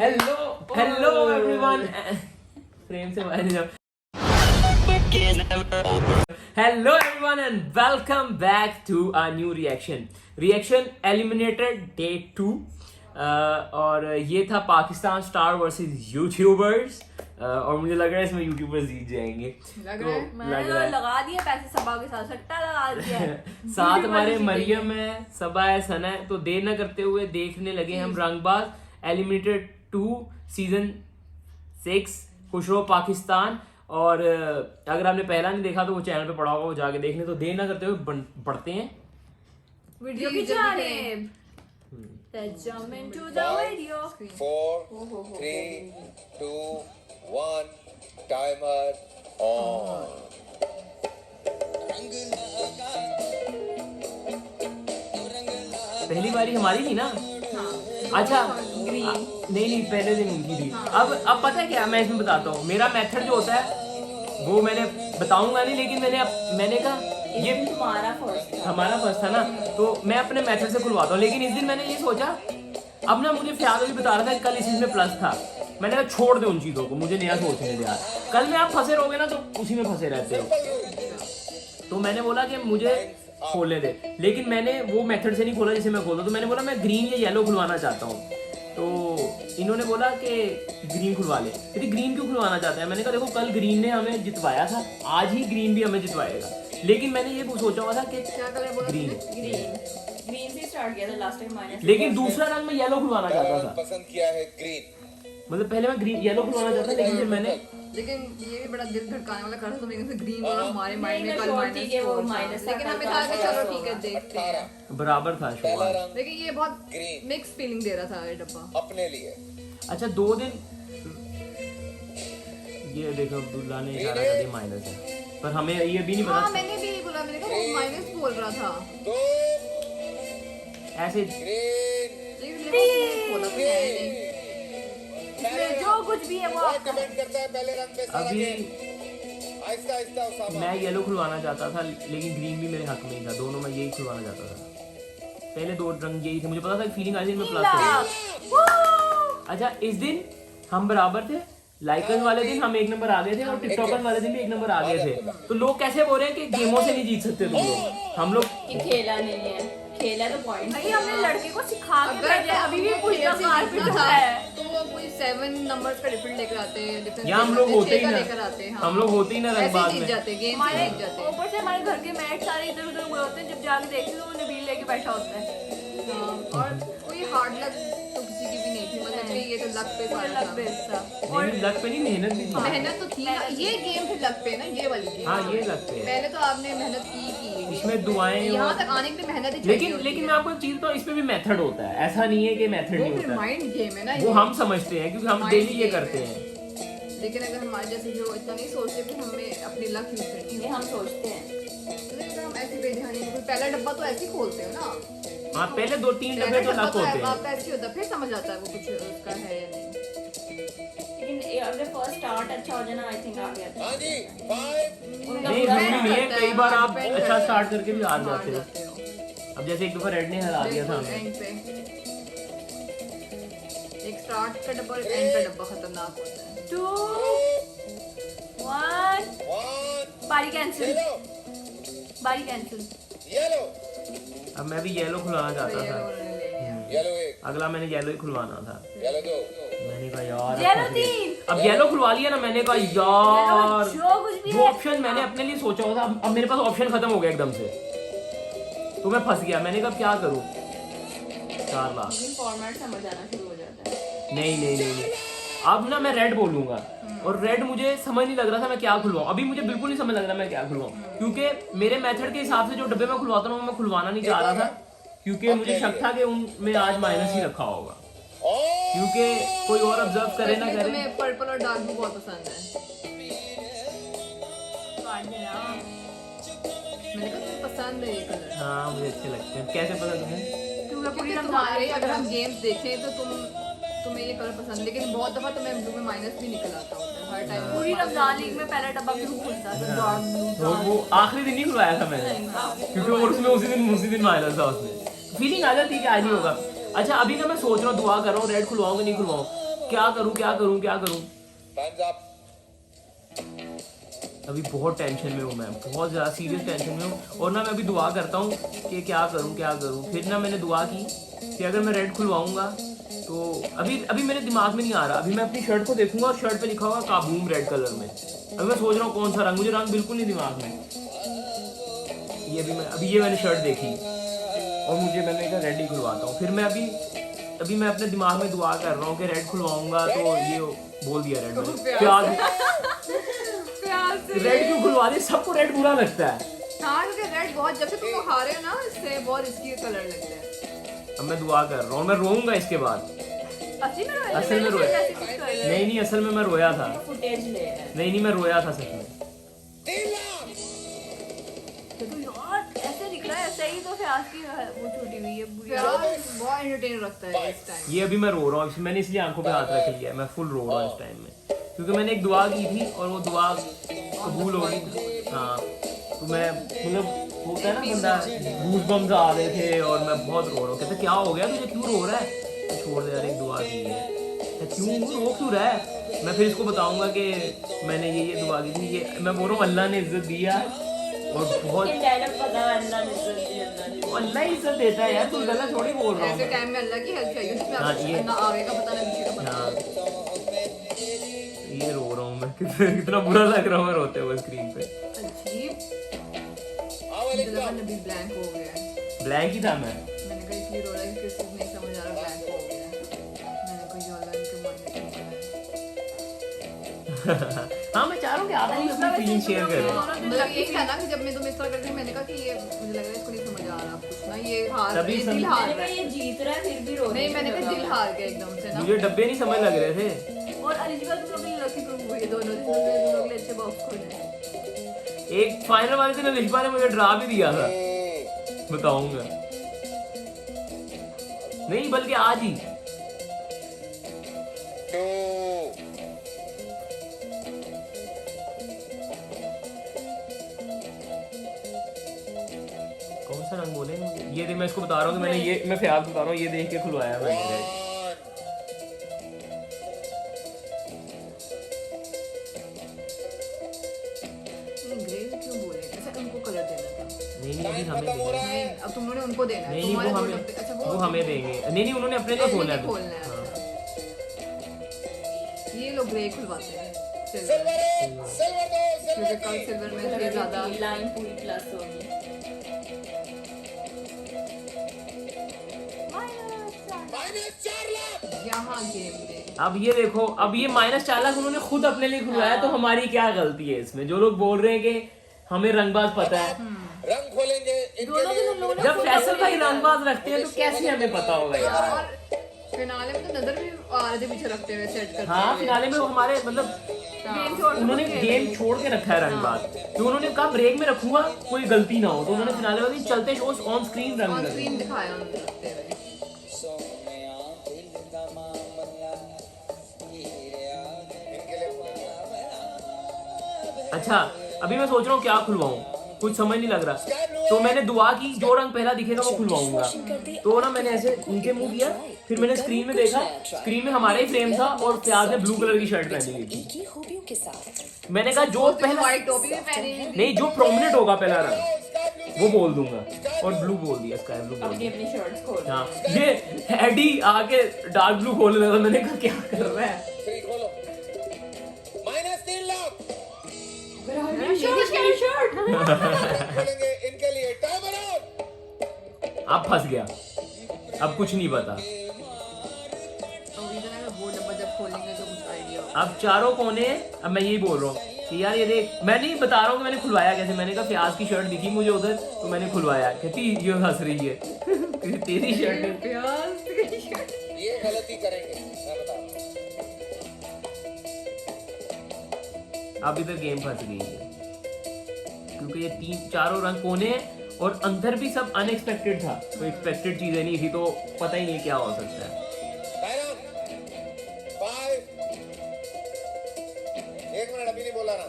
Hello hello everyone frame से बाहर जाओ hello everyone and welcome back to a new reaction eliminated day 2 और ये था पाकिस्तान स्टार वर्सेस यूट्यूबर्स और मुझे लग रहा है इसमें यूट्यूबर्स जीत जाएंगे। लग रहा है लगा दिए पैसे सबा के साथ सट्टा लगा दिया है। साथ हमारे मरियम है, सबा है, सना है। तो देर न करते हुए देखने लगे हम रंगबाज एलिमिनेटेड 2 सीजन 6 खुश रहो पाकिस्तान। और अगर आपने पहला नहीं देखा तो वो चैनल पे पड़ा होगा, वो जाके देखने। तो देर ना करते हुए बढ़ते हैं वीडियो की जानेब। Let's jump into the video. 4, 3, 2, 1, timer on. पहली बारी हमारी थी ना? अच्छा नहीं पहले दिन उनकी थी। अब पता है क्या, मैं इसमें बताता हूँ। मेरा मेथड जो होता है वो मैंने बताऊंगा नहीं, लेकिन मैंने कहा ये हमारा फर्स्ट था ना, तो मैं अपने मेथड से खुलवाता हूँ। लेकिन इस दिन मैंने ये सोचा, अब ना मुझे फ़ियाद भी बता रहा था कल इस चीज़ में प्लस था। मैंने कहा छोड़ दे उन चीज़ों को, मुझे नया सोचने दे यार। कल में आप फंसे रहोगे ना तो उसी में फंसे रहते हो। तो मैंने बोला कि मुझे खोलने दे, लेकिन मैंने वो मेथड से नहीं खोला जैसे मैं खोलता। तो मैंने बोला मैं ग्रीन या येलो खुलवाना चाहता हूँ। तो इन्होंने बोला कि ग्रीन खुलवा ले। फिर ग्रीन क्यों खुलवाना चाहते हैं? मैंने कहा देखो कल ग्रीन ने हमें जितवाया था, आज ही ग्रीन भी हमें जितवाएगा। लेकिन मैंने ये सोचा हुआ था कि क्या कलर बोला? ग्रीन से स्टार्ट किया था लास्ट टाइम माइनस। लेकिन दूसरा रंग मैं येलो खुलवाना चाहता था। पसंद किया है ग्रीन। मतलब पहले मैं ग्रीन येलो खुलवाना चाहता था, लेकिन फिर मैंने लेकिन ये भी बड़ा दिल धड़काने वाला कर, तो मैंने ग्रीन वाला हमारे माइंड में कल माइनस, लेकिन हमें था कि चलो ठीक है देखते हैं। बराबर था पहला शो। रंग लेकिन ये बहुत मिक्स फीलिंग दे रहा था ये डब्बा अपने लिए। अच्छा 2 दिन ये देखो अब्दुल्ला ने इशारा कर दिया माइनस है, पर हमें ये भी नहीं हाँ पता। मैंने भी यही बोला, मैंने कहा वो माइनस बोल रहा था। तो ऐसे ग्रीन लेकिन ये खोला तो है नहीं। इसमें जो कुछ भी है वो और आपका कमेंट करता है पहले रंग पे सारा अभी गेम। आहिस्ता आहिस्ता उसामा। मैं येलो खुलवाना चाहता था, लेकिन ग्रीन भी मेरे हक में ही था। दोनों में यही खुलवाना चाहता था। पहले 2 रंग यही थे, मुझे पता था कि फीलिंग आ रही है इनमें प्लस है। अच्छा इस दिन हम बराबर थे। लाइकर्स वाले दिन हम 1 नंबर आगे थे और टिकटॉकर्स वाले दिन भी 1 नंबर आगे थे। तो लोग कैसे बोल रहे हैं कि गेमों से नहीं जीत सकते तुम लोग? हम लोग खेला नहीं है, खेला तो पॉइंट। भाई हमने लड़के को सिखा के भेजा है, अभी भी पूछता कार पे चढ़ा है। तो वो कोई 7 नंबर्स का डिफरेंट लेकर आते हैं, डिफरेंट या हम लोग होते ही ना, लेकर आते हैं। हम लोग होते ही ना रंग बाद जीत में। जाते गेम से जीत जाते हैं। ऊपर से हमारे घर के मैट सारे इधर उधर हुए होते हैं, जब जाके देखते तो वो नबील लेके बैठा होता है। और कोई हार्ड लक तो किसी की भी नहीं थी, मतलब कि ये तो लक पे सारा लग था। बेचता। नहीं लक पे नहीं, मेहनत भी थी। मेहनत तो थी ना, ये गेम फिर लक पे ना, ये वाली गेम। हाँ ये लक पे है। पहले तो आपने मेहनत की इसमें दुआएं यहाँ और- तक आने के लिए मेहनत ही चाहिए लेकिन होती लेकिन है। मैं आपको एक चीज तो इसमें भी मेथड होता है, ऐसा नहीं है कि मेथड वो नहीं फिर होता है। माइंड गेम है ना वो ये। हम समझते हैं क्योंकि हम Mind डेली ये game करते है। हैं। लेकिन अगर हमारे जैसे जो इतना नहीं सोचते कि हमें अपनी लक यूज करनी ये है, हम सोचते हैं। लेकिन अगर हम ऐसे बेध्यानी कोई पहला डब्बा तो ऐसे ही खोलते हो ना। हाँ पहले 2-3 डब्बे तो लक होते हैं। आपका ऐसे होता है, फिर समझ आता है वो कुछ उसका है या नहीं। लेकिन अगर फर्स्ट स्टार्ट अच्छा हो जाए ना, आई थिंक आ गया था। हाँ जी 5 नहीं जरूरी नहीं है, कई बार आप अच्छा स्टार्ट करके भी हार जाते हो। हो। अब जैसे एक दफा रेड ने हरा दिया था हमें। एंड पे एक स्टार्ट का डब्बा और एंड का डब्बा खतरनाक होता है। 2 1 1 बारी कैंसिल, येलो बारी कैंसिल। येलो अब मैं भी येलो खुलवाना चाहता था। येलो 1 अगला मैंने येलो ही खुलवाना था। येलो 2 मैंने कहा यार येलो अब 3। अब येलो खुलवा लिया ना, मैंने कहा यार जो कुछ भी जो ऑप्शन मैंने अपने लिए सोचा हुआ था, अब मेरे पास ऑप्शन खत्म हो गया एकदम से। तो मैं फंस गया। मैंने कहा क्या करूं? 4 बार फॉर्मेट समझ आना शुरू हो जाता है। नहीं। अब ना मैं रेड बोलूंगा और रेड मुझे समझ नहीं लग रहा था मैं क्या खुलवाऊं। अभी मुझे बिल्कुल नहीं समझ लग रहा मैं क्या खुलवाऊं, क्योंकि मेरे मेथड के हिसाब से जो डब्बे में खुलवाता हूँ मैं खुलवाना नहीं चाह रहा था, क्योंकि मुझे शक था कि उनमें आज माइनस ही रखा होगा। क्योंकि कोई और ऑब्जर्व करे ना करे। तुम्हें पर्पल और डार्क ब्लू बहुत पसंद है। काट देना। मैंने कहा तुम्हें पसंद है ये कलर, हाँ मुझे अच्छे लगते हैं। कैसे पता तुम्हें? क्योंकि पूरी क्योंकि तुम्हारे अगर हम गेम्स देखें तो तुम्हें ये कलर पसंद, लेकिन बहुत दफा तुम्हें ब्लू में माइनस भी निकल आता होता है हर टाइम। पूरी रमजान लीग में पहला डब्बा ब्लू खुलता था, डार्क ब्लू। और वो आखिरी दिन ही खुलवाया था मैंने, क्योंकि और उसमें उसी दिन माइनस था। उसमें फीलिंग आ जाती है कि आज ही होगा। अच्छा अभी ना मैं सोच रहा हूँ, दुआ कर रहा हूँ रेड खुलवाऊँ कि नहीं खुलवाऊँ। क्या करूं क्या करूं क्या करूं। Time's up. अभी बहुत टेंशन में हूँ मैं, बहुत ज़्यादा सीरियस टेंशन में हूँ। और ना मैं अभी दुआ करता हूँ कि क्या करूँ क्या करूँ। फिर ना मैंने दुआ की कि अगर मैं रेड खुलवाऊंगा तो अभी मेरे दिमाग में नहीं आ रहा। अभी मैं अपनी शर्ट को देखूंगा और शर्ट पे लिखा होगा काबूम रेड कलर में। अभी मैं सोच रहा हूँ कौन सा रंग, मुझे रंग बिल्कुल नहीं दिमाग में। ये मैंने शर्ट देखी और मैंने कहा रेड ही खुलवाता हूँ। फिर मैं अभी मैं अपने दिमाग में दुआ कर रहा हूँ कि रेड खुलवाऊंगा तो ये बोल दिया रेड मैंने। प्याज रेड क्यों खुलवा दे, सबको रेड बुरा लगता है। हाँ क्योंकि रेड बहुत, जब से तुम लोग हारे हो ना इससे बहुत इसकी कलर लगता है। अब मैं दुआ कर रहा हूँ, मैं रोऊंगा इसके बाद। असल में रोया नहीं, असल में मैं रोया था। फुटेज ले नहीं मैं रोया था सच में। 3 लाख। ऐसे दिख रहा है सही तो फयाज की वो छूटी हुई है बुरी। बहुत एंटरटेन रखता है इस टाइम। ये अभी मैं रो रहा हूँ, मैंने इसलिए आंखों पे हाथ रख लिया है। मैं फुल रो रहा हूँ इस टाइम में क्योंकि मैंने एक दुआ की थी और वो दुआ कबूल हो गई। हाँ तो मैं मतलब होता है ना बंदा, गूज बम्स आ रहे थे और मैं बहुत रो रहा हूँ। कहते क्या हो गया तुझे, क्यों रो रहा है। छोड़ दे यार, एक दुआ की है, क्यों रहा है। मैं फिर इसको बताऊंगा कि मैंने ये दुआ की थी। ये मैं बोल रहा हूँ अल्लाह ने इज्जत दिया और बहुत अल्लाह इज्जत देता है यार, तू गलत थोड़ी बोल रहा ऐसे हूँ। टाइम में अल्लाह की हेल्प चाहिए जिसमें हाँ, ये- ना आगे का पता ना पीछे का पता। हाँ ये रो रहा हूँ मैं, कितना बुरा लग रहा हूँ मैं रोते हुए स्क्रीन पे। अजीब, हाँ वाले मुझे लगा नबी ब्लैंक हो गया है। ब्लैक ही था मैं। मैंने कहा इसलिए रो रहा है क्योंकि कुछ नहीं समझ आ रहा, ब्लैंक हो गया है। मैंने कहा ये अल्लाह इनके मन में हाँ मैं चाह रहा हूँ कि आप भी अपनी फीलिंग शेयर करें। मतलब यही था ना कि जब मैं तुम्हें इस तरह करती मैंने कहा कि ये मुझे लग रहा है इसको नहीं समझ आ रहा कुछ ना, ये हार तभी ये दिल समझ- हार रहा है। ये जीत रहा है फिर भी रो नहीं मैंने कहा दिल हार गया एकदम से ना। मुझे डब्बे नहीं समझ लग रहे थे। और अलिजिबा तुम लोग लकी प्रूफ हुई दोनों दिन, तुम लोग अच्छे बॉक्स खोले। एक फाइनल वाले दिन लिशबा ने मुझे ड्रा भी दिया था, बताऊंगा नहीं बल्कि आज ही। 2 कौन सा रंग बोलेंगे ये देख, मैं इसको बता रहा हूँ कि मैंने ये, मैं फयाज बता रहा हूँ, ये देख के खुलवाया मैंने। 1 ग्रे क्यों बोले ऐसा, उनको कलर देना था। नहीं अभी टाइम हमें खत्म हो देंगे। रहा है। अब तुम लोगों ने उनको देना है। नहीं वो तुम्हारे हमें बोलते- अच्छा वो हमें देंगे। नहीं उन्होंने अपने लिए खोलना है। खोलना है। हाँ। अच्छा। ये लोग ग्रे खुलवाते हैं सिल्वर, सिल्वर दो, क्योंकि सिल्वर कल की। सिल्वर में थे ज्यादा। लाइन पूरी प्लस होगी। -4 लाख। यहाँ गेम में अब ये देखो, अब ये -4 लाख उन्होंने खुद अपने लिए खुलवाया, तो हमारी क्या गलती है इसमें। जो लोग बोल रहे हैं कि हमें रंगबाज पता है, रंग खोलेंगे इनके दोनों लिए। के लोगों ने जब फैसल भाई रंगबाज रखते हैं तो कैसे हमें पता होगा यार। और फिनाले में तो नजर भी आ रहे थे पीछे रखते हुए सेट करते हाँ हुए। फिनाले में वो हमारे मतलब गेम छोड़ के उन्होंने खेल गेम छोड़ के रखा है रंगबाज, तो उन्होंने कहा ब्रेक में रखूंगा कोई गलती ना हो, तो उन्होंने फिनाले वाली चलते शो ऑन स्क्रीन रंग ऑन लगे। स्क्रीन दिखाया उन्होंने रखते हुए। इनके लिए अच्छा अभी मैं सोच रहा हूँ क्या खुलवाऊं, कुछ समझ नहीं लग रहा। तो मैंने दुआ की जो रंग पहला दिखेगा वो खुलवाऊंगा। तो ना मैंने ऐसे उनके मुंह किया, फिर मैंने स्क्रीन में देखा, स्क्रीन में हमारा ही फ्रेम था और फयाज ने ब्लू कलर की शर्ट पहनी हुई थी। मैंने कहा जो पहला व्हाइट टोपी भी पहनी हुई थी। नहीं, जो प्रोमिनेंट होगा पहला रंग वो बोल दूंगा, और ब्लू बोल दिया, स्काई ब्लू बोल अपनी दिया। अपनी शर्ट्स खोल। हाँ ये एडी आके डार्क ब्लू खोल रहा था, मैंने कहा क्या कर रहा है। फ्री खोलो। -3 लाख। शर्ट खोलेंगे इनके लिए। Timer out. अब फंस गया, अब कुछ नहीं पता। तो रीजन है वो डब्बा जब खोलेंगे तो कुछ आइडिया होगा। अब चारों कोने, अब मैं यही बोल रहा हूँ कि यार ये देख, मैं नहीं बता रहा हूँ कि मैंने खुलवाया कैसे। मैंने कहा फयाज की शर्ट दिखी मुझे उधर तो मैंने खुलवाया। कहती ये हंस रही है कि तेरी शर्ट है। प्याज की शर्ट। ये गलती करेंगे मैं बता रहा हूं। अब इधर गेम फंस गई है क्योंकि ये चारों रंग कोने हैं और अंदर भी सब अनएक्सपेक्टेड था, तो एक्सपेक्टेड चीजें नहीं थी, तो पता ही नहीं क्या हो सकता है। टाइम 5। 1 मिनट अभी नहीं बोला ना।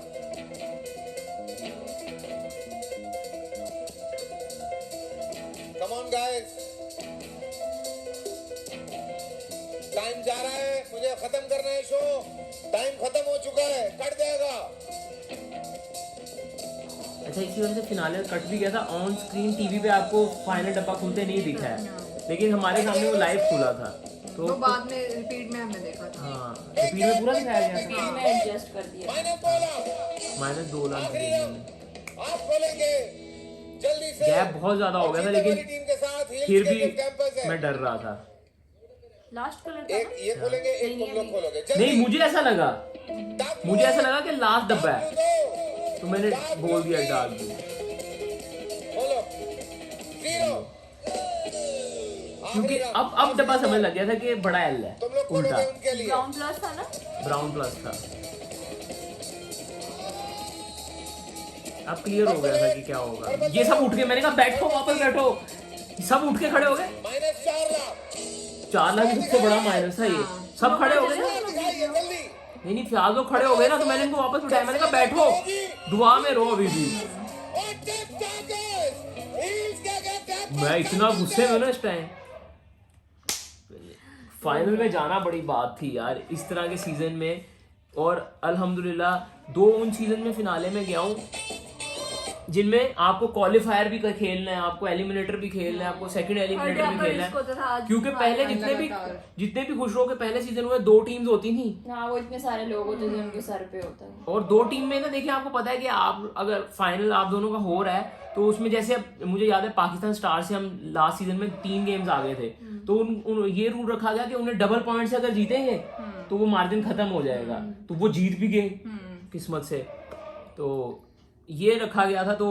कम ऑन गाइस, टाइम जा रहा है, मुझे खत्म करना टाइम खत्म हो चुका है, कट जाएगा। अच्छा, इसी वजह से फिनाले कट भी गया था। ऑन स्क्रीन टीवी पे आपको फाइनल डब्बा खुलते नहीं दिखा है, लेकिन हमारे सामने वो लाइव खुला था। तो बाद में रिपीट में हमने देखा था। हाँ, रिपीट में पूरा दिखाया गया था। स्पीड में एडजस्ट कर दिया। -2 लाख आखिरी देखने रन, में आप खोलेंगे जल्दी से। गैप बहुत ज्यादा हो गया था, लेकिन टीम के साथ फिर भी मैं डर रहा था। लास्ट कलर था एक ये खोलेंगे, एक तुम लोग खोलोगे। नहीं, मुझे ऐसा लगा कि लास्ट डब्बा है, तो मैंने बोल दिया डाल दो। खोलो 0। क्योंकि अब डब्बा समझ लग गया था कि बड़ा एल है, तुम लोग उल्टा खोलोगे उनके लिए। ब्राउन प्लस था ना। ब्राउन प्लस था। अब क्लियर हो गया था कि क्या होगा। ये सब उठ के, मैंने कहा बैठो, वापस बैठो, सब उठ के खड़े हो गए। -4 लाख। 4 लाख सबसे बड़ा माइनस था ये। सब खड़े हो गए ना। दिखाइए जल्दी। नहीं, फिलहाल तो खड़े हो गए ना, तो मैंने इनको वापस उठाया। मैंने कहा बैठो, दुआ में रहो अभी भी। और टिप टॉकर्स, हील्स क्या मैं इतना गुस्से में ना इस टाइम। फाइनल में जाना बड़ी बात थी यार इस तरह के सीजन में, और अल्हम्दुलिल्लाह 2 उन सीजन में फिनाले में गया हूँ जिनमें आपको क्वालिफायर भी खेलना है, आपको एलिमिनेटर भी खेलना है, आपको सेकंड एलिमिनेटर भी खेलना है। क्योंकि पहले जितने भी खुश रहो के पहले सीजन में 2 टीम्स होती थी। हाँ, वो इतने सारे लोग होते थे, उनके सर पे होता है। और 2 टीम में ना, देखिए आपको पता है कि आप अगर फाइनल आप दोनों का हो रहा है, तो उसमें जैसे मुझे याद है पाकिस्तान स्टार से हम लास्ट सीजन में 3 गेम्स आ गए थे, तो ये रूल रखा गया कि उन्हें डबल पॉइंट से अगर जीतेंगे तो वो मार्जिन खत्म हो जाएगा, तो वो जीत भी गए किस्मत से। तो ये रखा गया था। तो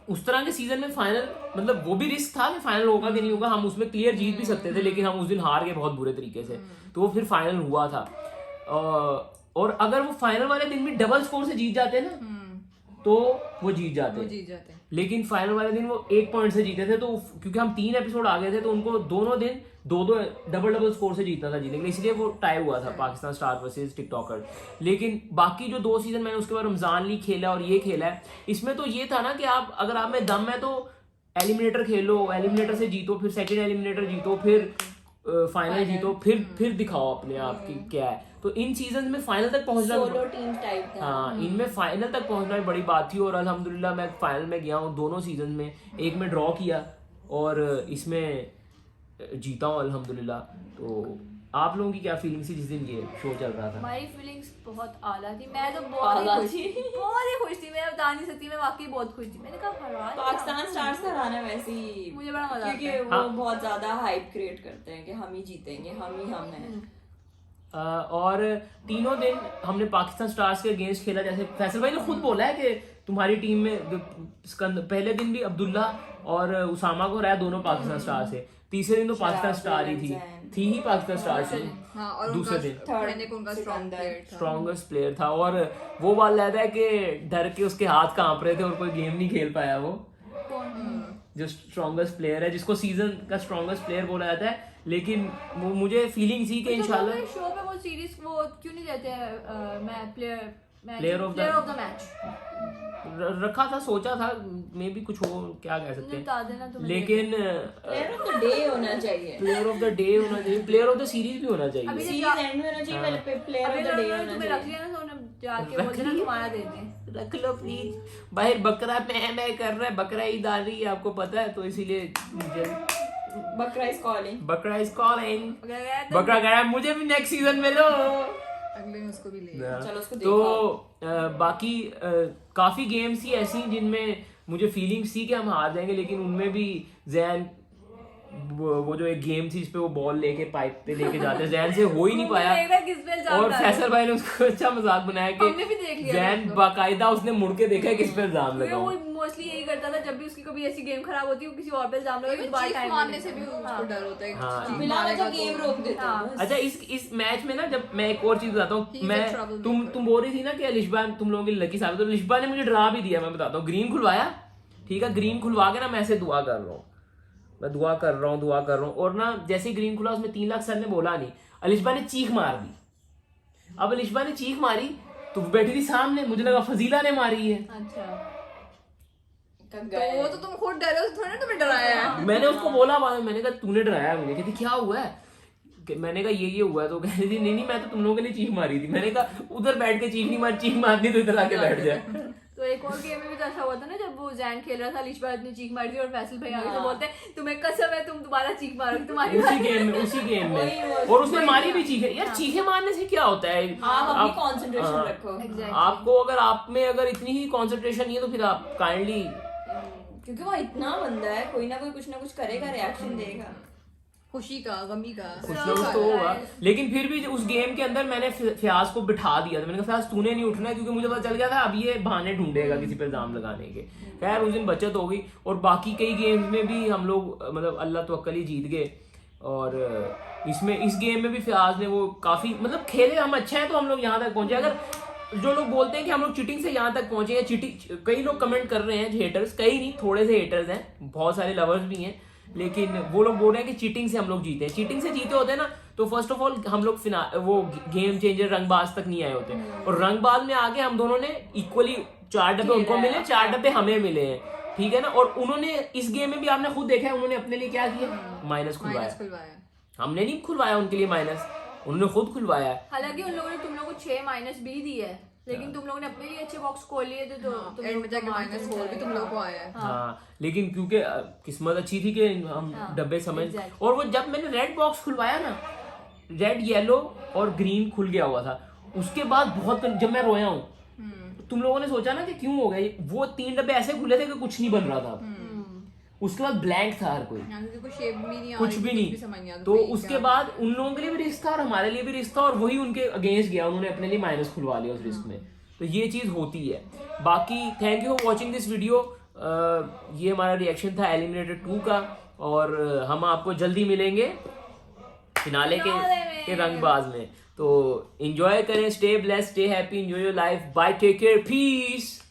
उस तरह के सीजन में फाइनल, मतलब वो भी रिस्क था कि फाइनल होगा कि नहीं होगा। हम उसमें क्लियर जीत भी सकते थे, लेकिन हम उस दिन हार गए बहुत बुरे तरीके से। तो वो फिर फाइनल हुआ था। और अगर वो फाइनल वाले दिन भी डबल स्कोर से जीत जाते ना, तो वो जीत जाते। लेकिन फाइनल वाले दिन वो 1 पॉइंट से जीते थे। तो क्योंकि हम 3 एपिसोड आ गए थे, तो उनको दोनों दिन 2-2 डबल स्कोर से जीतना था जीतने के लिए, इसलिए वो टाई हुआ था पाकिस्तान स्टार वर्सेस टिकटॉकर। लेकिन बाकी जो 2 सीजन मैंने उसके बाद रमजान लीग खेला और ये खेला है, इसमें तो ये था ना कि अगर आप में दम है तो एलिमिनेटर खेलो, एलिमिनेटर से जीतो, फिर सेकेंड एलिमिनेटर जीतो, फिर फाइनल जीतो, फिर दिखाओ अपने आप की क्या है। तो इन सीजन में फाइनल तक पहुंचना, सोलो टीम टाइप था। हाँ, इनमें फाइनल तक पहुंचना भी बड़ी बात थी। और अल्हम्दुलिल्लाह मैं फाइनल में गया हूँ दोनों सीजन में। एक में ड्रॉ किया और इसमें जीता हूँ अल्हम्दुलिल्लाह। तो आप लोगों की क्या फीलिंग थी जिस दिन ये शो चल रहा था? हमारी फीलिंग्स बहुत आला थी। मैं तो बहुत ही खुश थी। मैं बता नहीं सकती, मैं वाकई बहुत खुश थी। मैंने कहा हरवा पाकिस्तान स्टार्स का गाना वैसे ही मुझे बड़ा मजा आता है, क्योंकि वो बहुत ज्यादा हाइप क्रिएट करते हैं कि हम ही जीतेंगे, हम हैं। और तीनों दिन हमने पाकिस्तान स्टार्स के अगेंस्ट खेला। जैसे फैसल भाई ने खुद बोला है कि तुम्हारी टीम में पहले दिन भी अब्दुल्ला और उसामा को रहा, दोनों पाकिस्तान स्टार से। तीसरे दिन तो पाकिस्तान स्टार ही थी ही पाकिस्तान स्टार से। दूसरे दिन स्ट्रॉन्गेस्ट प्लेयर था। और वो बात याद है कि डर के उसके हाथ कांप रहे थे और कोई गेम नहीं खेल पाया। वो जो स्ट्रॉन्गेस्ट प्लेयर है, जिसको सीजन का स्ट्रॉन्गेस्ट प्लेयर बोला जाता है, लेकिन वो मुझे फीलिंग थी कि इंशाल्लाह शो पे वो सीरीज वो क्यों नहीं देते हैं मैं प्लेयर ऑफ द मैच रखा था, सोचा था मे भी कुछ हो, क्या कह सकते हैं। लेकिन प्लेयर ऑफ द डे होना चाहिए, प्लेयर ऑफ द डे होना चाहिए, प्लेयर ऑफ द सीरीज भी होना चाहिए। सीरीज एंड में होना चाहिए, पहले प्लेयर ऑफ द डे होना चाहिए। रख लिया ना, तो जाके बोल देना तुम्हारा दे दें। रख लो प्लीज। बाहर बकरा मैं कर रहा है, बकरा ईद आ रही है आपको पता है, तो इसीलिए बकरा इज कॉलिंग, बकरा इज कॉलिंग, बकरा कह रहा है मुझे भी नेक्स्ट सीजन में लो, अगले में उसको भी ले चलो उसको तो बाकी काफी गेम्स थी ऐसी जिनमें मुझे फीलिंग्स थी कि हम हार जाएंगे, लेकिन उनमें भी जैन वो जो एक गेम थी जिसपे वो बॉल लेके पाइप पे लेके जाते, जैन से हो ही नहीं पाया। और फैसल भाई ने उसको अच्छा मजाक बनाया कि जैन बाकायदा उसने मुड़ के देखा है किस पे इल्जाम लगा। वो मोस्टली यही करता था, जब भी उसकी कभी ऐसी गेम खराब होती है वो किसी और पे इल्जाम लगाता है, दोबारा टाइम मारने से भी उसको डर होता है, बिना वजह गेम रोक देता है। अच्छा, इस मैच में ना, जब मैं एक और चीज बताता हूँ, मैं तुम बोल रही थी ना कि लिशबा तुम लोगों की लकी साहब, तो लिशबा ने मुझे डरा भी दिया। मैं बताता हूँ, ग्रीन खुलवाया, ठीक है, ग्रीन खुलवा के ना मैं ऐसे दुआ कर रहा हूँ, मैं दुआ कर रहा हूँ और ना जैसे ही ग्रीन खुला उसमें 3 लाख सर ने बोला नहीं, अलिशबा ने चीख मार दी। अब अलिशबा ने चीख मारी तो वो बैठी थी सामने, मुझे लगा फजीला ने मारी है। अच्छा, तो वो तो तुम खुद डरे हो, थोड़ा ना तुम्हें डराया है। मैंने उसको बोला बाद में, मैंने कहा तूने डराया मुझे, कहती क्या हुआ है, मैंने कहा ये हुआ है, तो कह रही थी नहीं मैं तो तुम लोगों के लिए चीख मारी थी। मैंने कहा उधर बैठ के चीख नहीं मारी, चीख मारनी तो इधर आके बैठ जाए। तो एक और गेम में भी तो ऐसा हुआ था ना, जब वो जैन खेल रहा था, अलिशबाद ने चीख मारी थी और फैसल भाई आगे से बोलते तुम्हें कसम है तुम दोबारा चीख मारोगे तुम्हारी उसी गेम में और उसने मारी भी चीखे। यार चीखे मारने से क्या होता है, आप अपनी कंसंट्रेशन रखो। आपको अगर आप में अगर इतनी ही कंसंट्रेशन नहीं है तो फिर आप काइंडली, क्योंकि वो इतना बंदा है, कोई ना कोई कुछ ना कुछ करेगा, रिएक्शन देगा, खुशी का, गमी का, कुछ ना कुछ तो होगा। लेकिन फिर भी उस गेम के अंदर मैंने फयाज को बिठा दिया था। मैंने कहा फयाज तूने नहीं उठना है, क्योंकि मुझे पता चल गया था अब ये बहाने ढूंढेगा किसी पे इल्जाम लगाने के। खैर उस दिन बचत हो गई। और बाकी कई गेम्स में भी हम लोग मतलब अल्लाह तवक्कल ही जीत गए। और इस गेम में भी फयाज ने वो काफी मतलब खेले, हम अच्छे हैं तो हम लोग यहाँ तक पहुंचे। अगर जो लोग बोलते हैं कि हम लोग चीटिंग से यहाँ तक पहुंचे, या चीटिंग, कई लोग कमेंट कर रहे हैं हेटर्स, कई नहीं थोड़े से हेटर्स हैं, बहुत सारे लवर्स भी हैं, लेकिन वो लोग बोल रहे हैं कि चीटिंग से हम लोग जीते हैं। चीटिंग से जीते होते ना तो फर्स्ट ऑफ ऑल हम लोग वो गेम चेंजर रंगबाज तक नहीं आए होते। और रंगबाज में आगे हम दोनों ने इक्वली 4 डब्बे उनको मिले, 4 डब्बे हमें मिले हैं, ठीक है ना। और उन्होंने इस गेम में भी आपने खुद देखा है, उन्होंने अपने लिए क्या किया, माइनस खुलवाया। हमने नहीं खुलवाया उनके लिए माइनस, उन्होंने खुद खुलवाया है। हालांकि उन लोगों ने तुम लोगों को 6 माइनस भी दी है, लेकिन तुम लोगों ने अपने लिए अच्छे बॉक्स खोल लिए थे, तो तुम एंड में जाके -4 भी तुम लोगों को आया है। हाँ लेकिन क्योंकि किस्मत अच्छी थी कि हम डब्बे समझ। और वो जब मैंने रेड बॉक्स खुलवाया ना, रेड येलो और ग्रीन खुल गया हुआ था, उसके बाद बहुत जब मैं रोया हूँ, तुम लोगों ने सोचा ना कि क्यों हो गया, वो 3 डब्बे ऐसे खुले थे कि कुछ नहीं बन रहा था। उसके बाद ब्लैंक था हर कोई, शेप भी नहीं, कुछ भी नहीं। तो उसके बाद उन लोगों के लिए भी रिस्क था और हमारे लिए भी रिस्क था, और वही उनके अगेंस्ट गया, उन्होंने अपने लिए माइनस खुलवा लिया उस रिस्क में। तो ये चीज होती है। बाकी thank you for watching this video. ये हमारा रिएक्शन था एलिमिनेटेड 2 का, और हम आपको जल्दी मिलेंगे फिनाले के रंगबाज में। तो एंजॉय करें, stay blessed, stay happy, enjoy your life, bye, take care, piece.